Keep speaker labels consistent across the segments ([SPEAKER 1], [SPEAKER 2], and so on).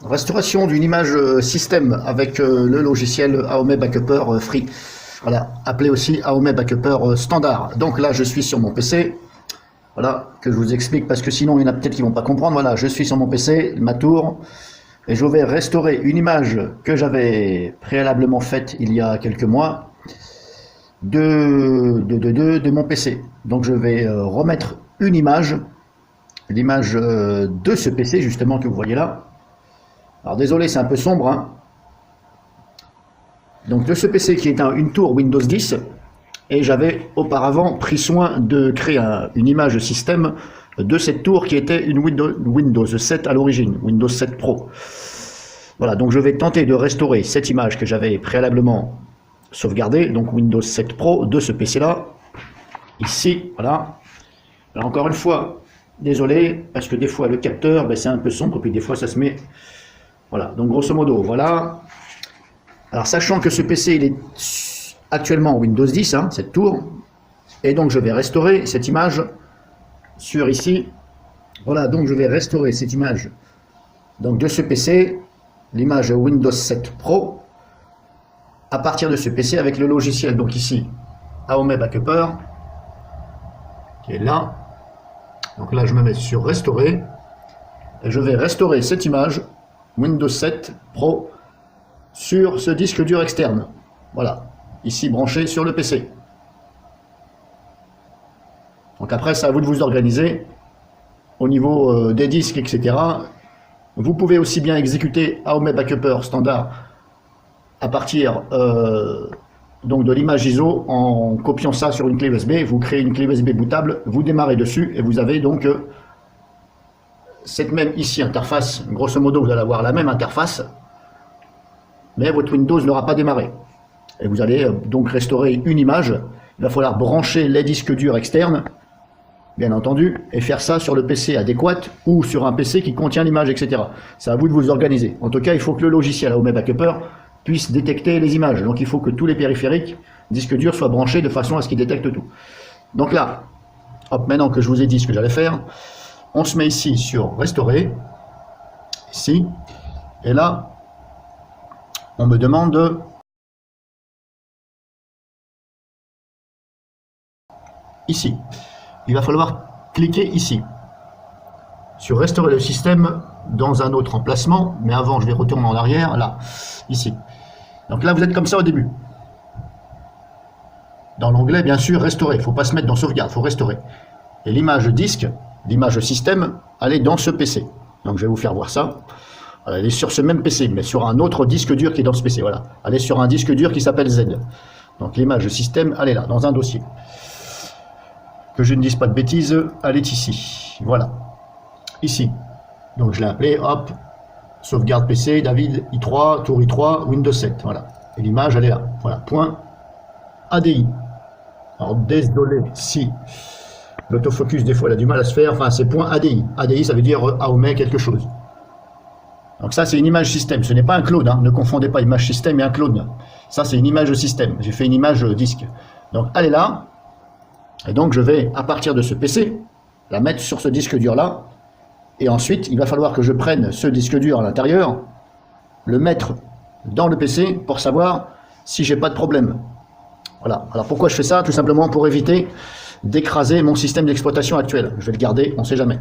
[SPEAKER 1] Restauration d'une image système avec le logiciel Aome Backuper Free. Voilà, appelé aussi Aome Backuper Standard. Donc là, je suis sur mon PC. Voilà, que je vous explique parce que sinon, il y en a peut-être qui vont pas comprendre. Voilà, je suis sur mon PC, ma tour, et je vais restaurer une image que j'avais préalablement faite il y a quelques mois de mon PC. Donc je vais remettre une image, l'image de ce PC justement que vous voyez là. Alors désolé, c'est un peu sombre, hein. Donc de ce PC qui est une tour Windows 10, et j'avais auparavant pris soin de créer une image système de cette tour qui était une Windows 7 à l'origine, Windows 7 Pro. Voilà, donc je vais tenter de restaurer cette image que j'avais préalablement sauvegardée, donc Windows 7 Pro de ce PC là, ici, voilà. Alors encore une fois, désolé, parce que des fois le capteur, c'est un peu sombre, puis des fois ça se met... Voilà, donc grosso modo, voilà. Alors sachant que ce PC, il est actuellement Windows 10, hein, cette tour, et donc je vais restaurer cette image sur ici. Voilà, donc je vais restaurer cette image donc de ce PC, l'image Windows 7 Pro, à partir de ce PC avec le logiciel, donc ici, Aome Backuper, qui est là. Donc là, je me mets sur restaurer, et je vais restaurer cette image Windows 7 Pro sur ce disque dur externe. Voilà, ici branché sur le PC. Donc après, c'est à vous de vous organiser au niveau des disques, etc. Vous pouvez aussi bien exécuter Aome Backuper standard à partir donc de l'image ISO en copiant ça sur une clé USB. Vous créez une clé USB bootable, vous démarrez dessus et vous avez donc cette même ici interface. Grosso modo, vous allez avoir la même interface, mais votre Windows n'aura pas démarré. Et vous allez donc restaurer une image. Il va falloir brancher les disques durs externes, bien entendu, et faire ça sur le PC adéquat ou sur un PC qui contient l'image, etc. C'est à vous de vous organiser. En tout cas, il faut que le logiciel Aome Backuper puisse détecter les images. Donc il faut que tous les périphériques, disques durs, soient branchés de façon à ce qu'ils détectent tout. Donc là, hop, maintenant que je vous ai dit ce que j'allais faire, on se met ici sur restaurer, ici, et là, on me demande ici. Il va falloir cliquer ici sur restaurer le système dans un autre emplacement, mais avant je vais retourner en arrière, là, ici. Donc là vous êtes comme ça au début. Dans l'onglet bien sûr restaurer, il ne faut pas se mettre dans sauvegarde, il faut restaurer. Et l'image disque, l'image système, elle est dans ce PC. Donc je vais vous faire voir ça. Elle est sur ce même PC, mais sur un autre disque dur qui est dans ce PC, voilà. Elle est sur un disque dur qui s'appelle Z. Donc l'image système, elle est là, dans un dossier. Que je ne dise pas de bêtises, elle est ici. Voilà. Ici. Donc je l'ai appelé, hop, sauvegarde PC, David, i3, tour i3, Windows 7. Voilà. Et l'image, elle est là. Voilà. Point ADI. Alors désolé si l'autofocus, des fois, elle a du mal à se faire. Enfin, c'est point ADI. ADI, ça veut dire Aome quelque chose. Donc ça, c'est une image système. Ce n'est pas un clone. Hein. Ne confondez pas image système et un clone. Ça, c'est une image système. J'ai fait une image disque. Donc, elle est là. Et donc, je vais, à partir de ce PC, la mettre sur ce disque dur-là. Et ensuite, il va falloir que je prenne ce disque dur à l'intérieur, le mettre dans le PC pour savoir si j'ai pas de problème. Voilà. Alors, pourquoi je fais ça? Tout simplement pour éviter d'écraser mon système d'exploitation actuel. Je vais le garder, on ne sait jamais.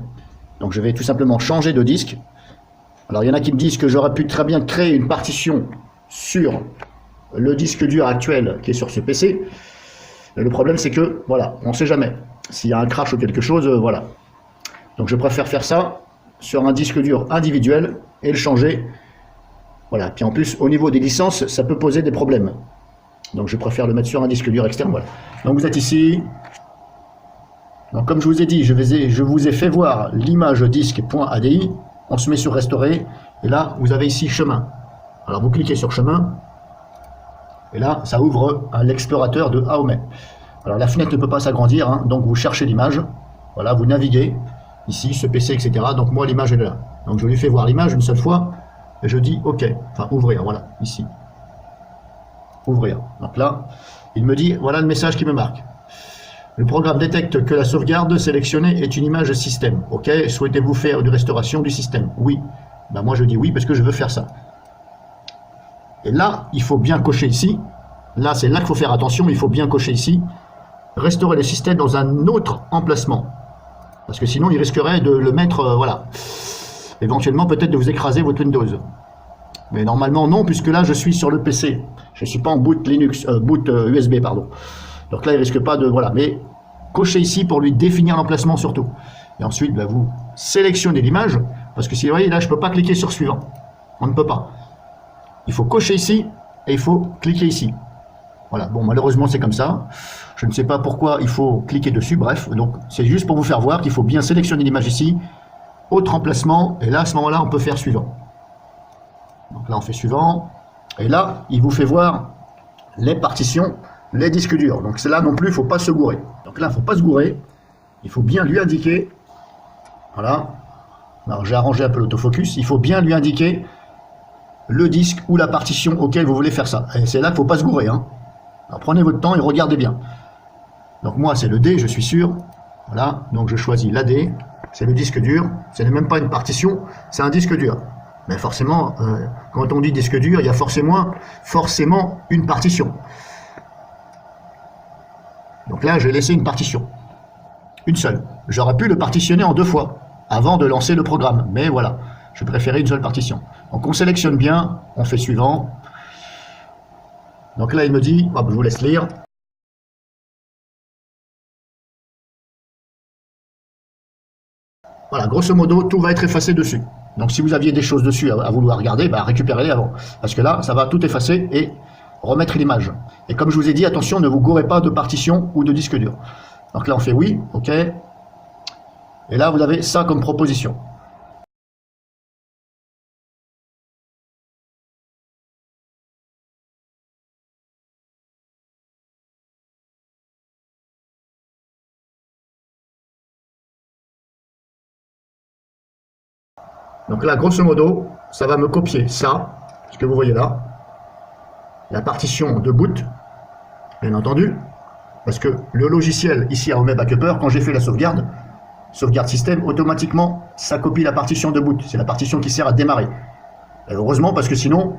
[SPEAKER 1] Donc, je vais tout simplement changer de disque. Alors, il y en a qui me disent que j'aurais pu très bien créer une partition sur le disque dur actuel qui est sur ce PC. Et le problème, c'est que, voilà, on ne sait jamais. S'il y a un crash ou quelque chose, voilà. Donc, je préfère faire ça sur un disque dur individuel et le changer. Voilà. Puis en plus, au niveau des licences, ça peut poser des problèmes. Donc, je préfère le mettre sur un disque dur externe. Voilà. Donc, vous êtes ici. Donc, comme je vous ai dit, je vous ai fait voir l'image disque.adi. On se met sur restaurer, et là, vous avez ici chemin. Alors, vous cliquez sur chemin, et là, ça ouvre l'explorateur de Aome. Alors, la fenêtre ne peut pas s'agrandir, hein, donc vous cherchez l'image, voilà, vous naviguez, ici, ce PC, etc. Donc, moi, l'image, elle est là. Donc, je lui fais voir l'image une seule fois, et je dis OK, enfin, ouvrir, voilà, ici. Ouvrir. Donc là, il me dit, voilà le message qui me marque. Le programme détecte que la sauvegarde sélectionnée est une image système. OK, souhaitez-vous faire une restauration du système? Oui. Ben moi je dis oui parce que je veux faire ça. Et là, il faut bien cocher ici. Là, c'est là qu'il faut faire attention, il faut bien cocher ici. Restaurer le système dans un autre emplacement. Parce que sinon, il risquerait de le mettre, voilà. Éventuellement, peut-être de vous écraser votre Windows. Mais normalement, non, puisque là, je suis sur le PC. Je ne suis pas en boot Linux, boot USB, pardon. Donc là, il risque pas de, voilà. Mais cochez ici pour lui définir l'emplacement surtout. Et ensuite, ben, vous sélectionnez l'image. Parce que si vous voyez, là, je ne peux pas cliquer sur suivant. On ne peut pas. Il faut cocher ici et il faut cliquer ici. Voilà, bon, malheureusement, c'est comme ça. Je ne sais pas pourquoi il faut cliquer dessus. Bref, donc c'est juste pour vous faire voir qu'il faut bien sélectionner l'image ici. Autre emplacement. Et là, à ce moment-là, on peut faire suivant. Donc là, on fait suivant. Et là, il vous fait voir les partitions, les disques durs. Donc c'est là non plus, il ne faut pas se gourer. Donc là, il ne faut pas se gourer. Il faut bien lui indiquer. Voilà. Alors j'ai arrangé un peu l'autofocus. Il faut bien lui indiquer le disque ou la partition auquel vous voulez faire ça. Et c'est là qu'il ne faut pas se gourer. Hein. Alors prenez votre temps et regardez bien. Donc moi, c'est le D, je suis sûr. Voilà. Donc je choisis l'AD. C'est le disque dur. Ce n'est même pas une partition, c'est un disque dur. Mais forcément, quand on dit disque dur, il y a forcément une partition. Donc là, j'ai laissé une partition. Une seule. J'aurais pu le partitionner en 2 fois avant de lancer le programme. Mais voilà, je préférais une seule partition. Donc on sélectionne bien, on fait suivant. Donc là, il me dit, hop, je vous laisse lire. Voilà, grosso modo, tout va être effacé dessus. Donc si vous aviez des choses dessus à vouloir regarder, bah, récupérez-les avant. Parce que là, ça va tout effacer et remettre l'image. Et comme je vous ai dit, attention, ne vous gourrez pas de partition ou de disque dur. Donc là, on fait oui, ok. Et là, vous avez ça comme proposition. Donc là, grosso modo, ça va me copier ça, ce que vous voyez là, la partition de boot, bien entendu, parce que le logiciel ici à Home Backuper, quand j'ai fait la sauvegarde système, automatiquement, ça copie la partition de boot. C'est la partition qui sert à démarrer. Et heureusement, parce que sinon,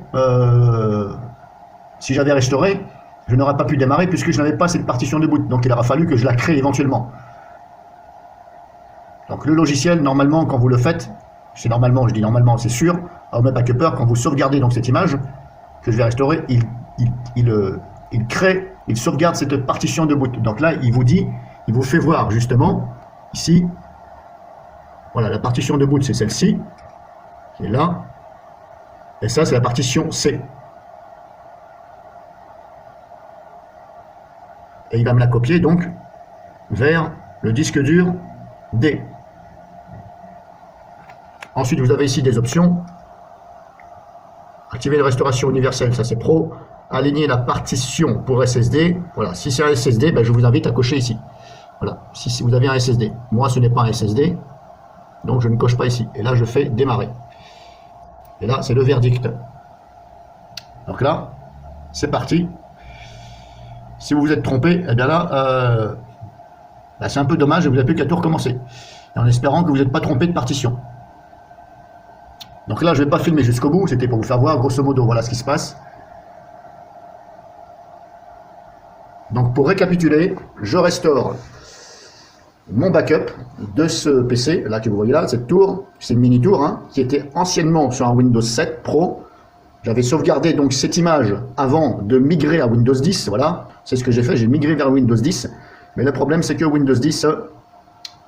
[SPEAKER 1] si j'avais restauré, je n'aurais pas pu démarrer puisque je n'avais pas cette partition de boot. Donc il aura fallu que je la crée éventuellement. Donc le logiciel, normalement, quand vous le faites, c'est normalement, je dis normalement, c'est sûr, à Home Backuper, quand vous sauvegardez donc cette image que je vais restaurer, il crée, il sauvegarde cette partition de boot. Donc là, il vous dit, il vous fait voir justement, ici, voilà, la partition de boot, c'est celle-ci, qui est là, et ça, c'est la partition C. Et il va me la copier, donc, vers le disque dur D. Ensuite, vous avez ici des options. Activer la restauration universelle, ça c'est pro. Aligner la partition pour SSD. Voilà, si c'est un SSD, ben, je vous invite à cocher ici. Voilà, si vous avez un SSD. Moi, ce n'est pas un SSD, donc je ne coche pas ici. Et là, je fais démarrer. Et là, c'est le verdict. Donc là, c'est parti. Si vous vous êtes trompé, eh bien là, ben, c'est un peu dommage et vous n'avez plus qu'à tout recommencer. Et en espérant que vous n'êtes pas trompé de partition. Donc là, je ne vais pas filmer jusqu'au bout, c'était pour vous faire voir, grosso modo, voilà ce qui se passe. Donc pour récapituler, je restaure mon backup de ce PC, là que vous voyez là, cette tour, c'est une mini tour, hein, qui était anciennement sur un Windows 7 Pro. J'avais sauvegardé donc cette image avant de migrer à Windows 10, voilà, c'est ce que j'ai fait, j'ai migré vers Windows 10. Mais le problème, c'est que Windows 10,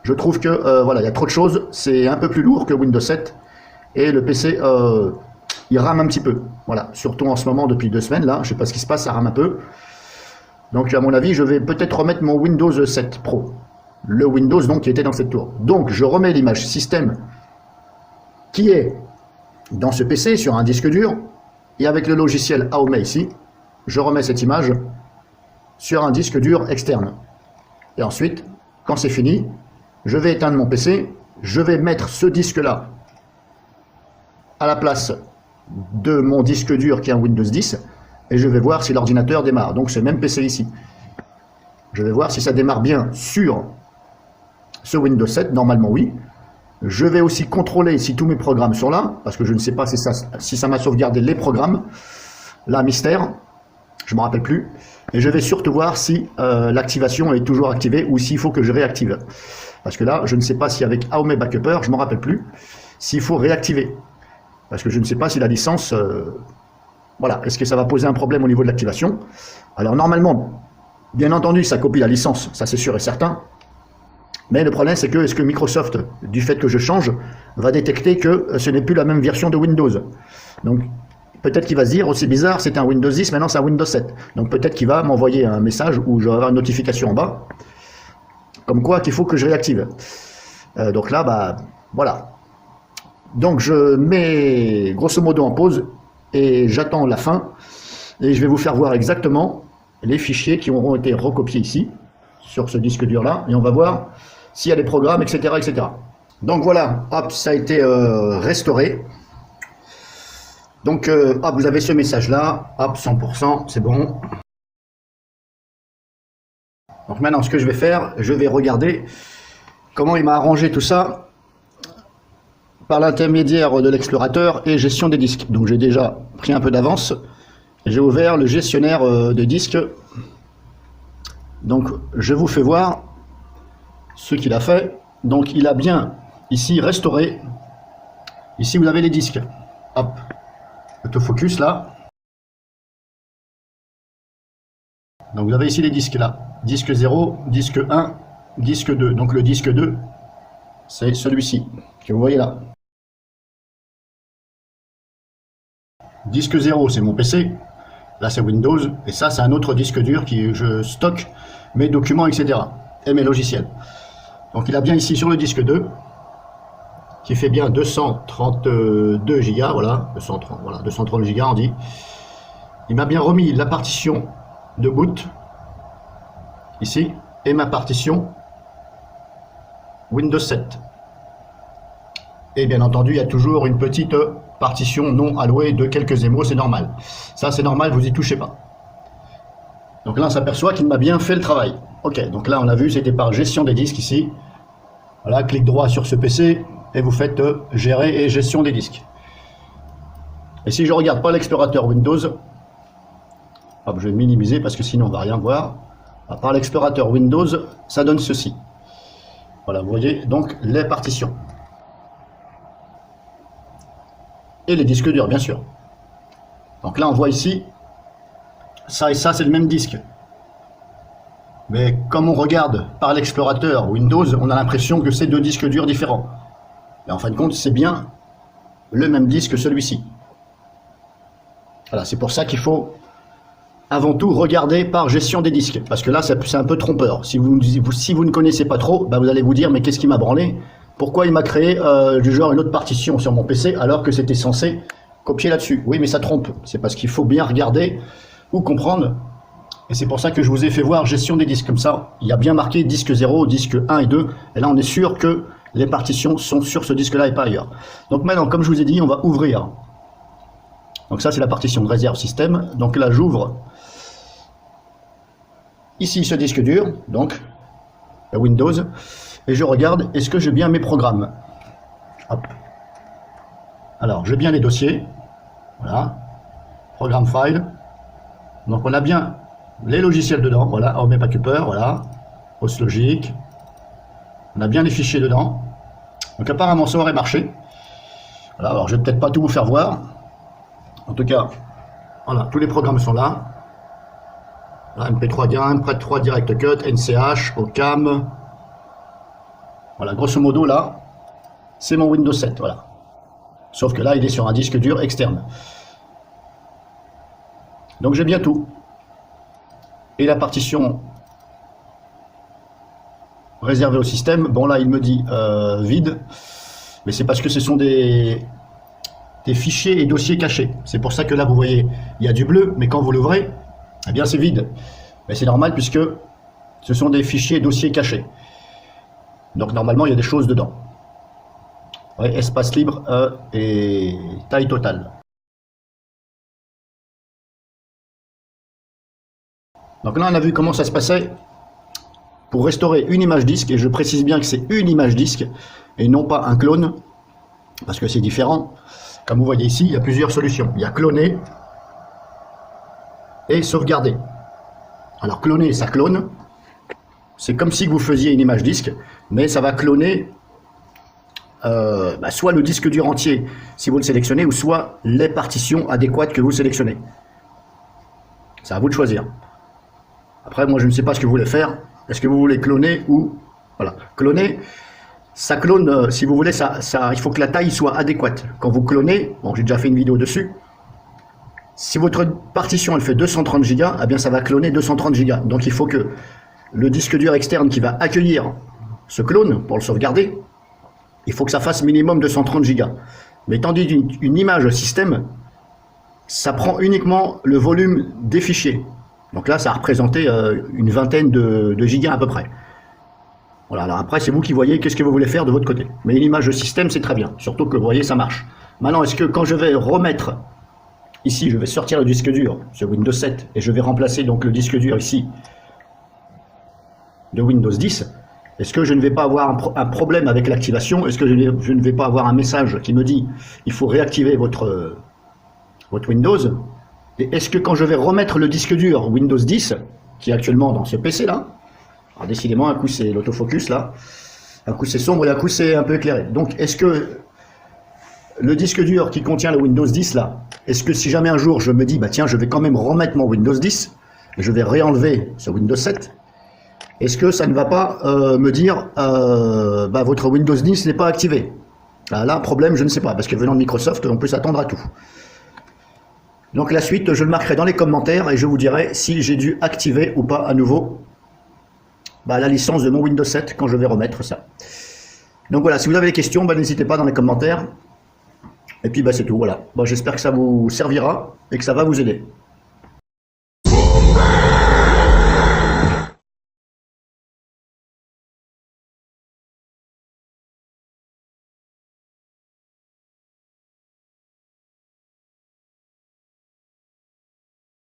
[SPEAKER 1] je trouve que, voilà, il y a trop de choses, c'est un peu plus lourd que Windows 7. Et le PC, il rame un petit peu. Voilà, surtout en ce moment, depuis 2 semaines, là, je ne sais pas ce qui se passe, ça rame un peu. Donc, à mon avis, je vais peut-être remettre mon Windows 7 Pro. Le Windows, donc, qui était dans cette tour. Donc, je remets l'image système qui est dans ce PC, sur un disque dur. Et avec le logiciel Aome ici, je remets cette image sur un disque dur externe. Et ensuite, quand c'est fini, je vais éteindre mon PC. Je vais mettre ce disque-là à la place de mon disque dur qui est un Windows 10 et je vais voir si l'ordinateur démarre. Donc ce même PC ici. Je vais voir si ça démarre bien sur ce Windows 7, normalement oui. Je vais aussi contrôler si tous mes programmes sont là, parce que je ne sais pas si ça m'a sauvegardé les programmes. Là, mystère, je ne me rappelle plus. Et je vais surtout voir si l'activation est toujours activée ou s'il faut que je réactive. Parce que là, je ne sais pas si avec Aome Backuper, je ne me rappelle plus, s'il faut réactiver. Parce que je ne sais pas si la licence... voilà, est-ce que ça va poser un problème au niveau de l'activation? Alors normalement, bien entendu, ça copie la licence, ça c'est sûr et certain. Mais le problème, c'est que est-ce que Microsoft, du fait que je change, va détecter que ce n'est plus la même version de Windows. Donc peut-être qu'il va se dire, oh c'est bizarre, c'était un Windows 10, maintenant c'est un Windows 7. Donc peut-être qu'il va m'envoyer un message où je vais avoir une notification en bas, comme quoi qu'il faut que je réactive. Donc là, bah voilà. Donc je mets grosso modo en pause et j'attends la fin. Et je vais vous faire voir exactement les fichiers qui auront été recopiés ici, sur ce disque dur là, et on va voir s'il y a des programmes, etc., etc. Donc voilà, hop, ça a été restauré. Donc hop, vous avez ce message là, hop, 100%, c'est bon. Donc maintenant, ce que je vais faire, je vais regarder comment il m'a arrangé tout ça par l'intermédiaire de l'explorateur et gestion des disques. Donc j'ai déjà pris un peu d'avance. J'ai ouvert le gestionnaire de disques. Donc je vous fais voir ce qu'il a fait. Donc il a bien ici restauré. Ici vous avez les disques. Hop, autofocus là. Donc vous avez ici les disques là. Disque 0, disque 1, disque 2. Donc le disque 2, c'est celui-ci que vous voyez là. Disque 0, c'est mon PC. Là, c'est Windows. Et ça, c'est un autre disque dur qui je stocke mes documents, etc. et mes logiciels. Donc il a bien ici sur le disque 2, qui fait bien 232 Go, voilà, 230 Go on dit. Il m'a bien remis la partition de boot, ici, et ma partition Windows 7. Et bien entendu, il y a toujours une petite partition non allouée de quelques émaux, c'est normal. Ça, c'est normal, vous y touchez pas. Donc là, on s'aperçoit qu'il m'a bien fait le travail. Ok, donc là, on a vu, c'était par gestion des disques ici. Voilà, clic droit sur ce PC et vous faites gérer et gestion des disques. Et si je regarde pas l'explorateur Windows, hop, je vais minimiser parce que sinon on va rien voir. Par l'explorateur Windows, ça donne ceci. Voilà, vous voyez donc les partitions. Et les disques durs, bien sûr. Donc là, on voit ici, ça et ça, c'est le même disque. Mais comme on regarde par l'explorateur Windows, on a l'impression que c'est deux disques durs différents. Et en fin de compte, c'est bien le même disque, celui-ci. Voilà, c'est pour ça qu'il faut avant tout regarder par gestion des disques. Parce que là, c'est un peu trompeur. Si vous ne connaissez pas trop, bah vous allez vous dire, mais qu'est-ce qui m'a branlé? Pourquoi il m'a créé du genre une autre partition sur mon PC alors que c'était censé copier là-dessus? Oui, mais ça trompe. C'est parce qu'il faut bien regarder ou comprendre. Et c'est pour ça que je vous ai fait voir gestion des disques. Comme ça, il y a bien marqué disque 0, disque 1 et 2. Et là, on est sûr que les partitions sont sur ce disque-là et pas ailleurs. Donc maintenant, comme je vous ai dit, on va ouvrir. Donc ça, c'est la partition de réserve système. Donc là, j'ouvre ici ce disque dur, donc Windows. Et je regarde, est-ce que j'ai bien mes programmes? Hop. Alors, j'ai bien les dossiers. Voilà. Programme file. Donc, on a bien les logiciels dedans. Voilà. Aome Backuper. Voilà. Postlogic. On a bien les fichiers dedans. Donc, apparemment, ça aurait marché. Voilà. Alors, je vais peut-être pas tout vous faire voir. En tout cas, voilà. Tous les programmes sont là. Voilà, MP3 Gain, MP3 Direct Cut, NCH, OCam. Voilà, grosso modo, là, c'est mon Windows 7, voilà. Sauf que là, il est sur un disque dur externe. Donc, j'ai bien tout. Et la partition réservée au système, bon, là, il me dit vide. Mais c'est parce que ce sont des fichiers et dossiers cachés. C'est pour ça que là, vous voyez, il y a du bleu, mais quand vous l'ouvrez, eh bien, c'est vide. Mais c'est normal puisque ce sont des fichiers et dossiers cachés. Donc normalement, il y a des choses dedans. Ouais, espace libre et taille totale. Donc là, on a vu comment ça se passait pour restaurer une image disque. Et je précise bien que c'est une image disque et non pas un clone, parce que c'est différent. Comme vous voyez ici, il y a plusieurs solutions. Il y a cloner et sauvegarder. Alors cloner, ça clone. C'est comme si vous faisiez une image disque, mais ça va cloner soit le disque dur entier, si vous le sélectionnez, ou soit les partitions adéquates que vous sélectionnez. C'est à vous de choisir. Après, moi, je ne sais pas ce que vous voulez faire. Est-ce que vous voulez cloner ou... Voilà. Cloner, ça clone, si vous voulez, il faut que la taille soit adéquate. Quand vous clonez, bon, j'ai déjà fait une vidéo dessus, si votre partition, elle fait 230 Go, eh bien, ça va cloner 230 Go. Donc, il faut que le disque dur externe qui va accueillir ce clone, pour le sauvegarder, il faut que ça fasse minimum 230 Go. Mais tandis qu'une image système, ça prend uniquement le volume des fichiers. Donc là, ça a représenté une vingtaine de gigas à peu près. Voilà, alors après, c'est vous qui voyez qu'est-ce que vous voulez faire de votre côté. Mais une image de système, c'est très bien. Surtout que vous voyez, ça marche. Maintenant, est-ce que quand je vais remettre, ici, je vais sortir le disque dur sur Windows 7, et je vais remplacer donc le disque dur ici de Windows 10, est-ce que je ne vais pas avoir un problème avec l'activation? Est-ce que je ne vais pas avoir un message qui me dit il faut réactiver votre Windows? Et est-ce que quand je vais remettre le disque dur Windows 10, qui est actuellement dans ce PC là, alors décidément un coup c'est l'autofocus là, un coup c'est sombre et un coup c'est un peu éclairé. Donc est-ce que le disque dur qui contient le Windows 10 là, est-ce que si jamais un jour je me dis bah tiens je vais quand même remettre mon Windows 10, et je vais réenlever ce Windows 7, est-ce que ça ne va pas me dire votre Windows 10 n'est pas activé? Là, problème, je ne sais pas, parce que venant de Microsoft, on peut s'attendre à tout. Donc la suite, je le marquerai dans les commentaires et je vous dirai si j'ai dû activer ou pas à nouveau la licence de mon Windows 7 quand je vais remettre ça. Donc voilà, si vous avez des questions, n'hésitez pas dans les commentaires. Et puis c'est tout, voilà. J'espère que ça vous servira et que ça va vous aider.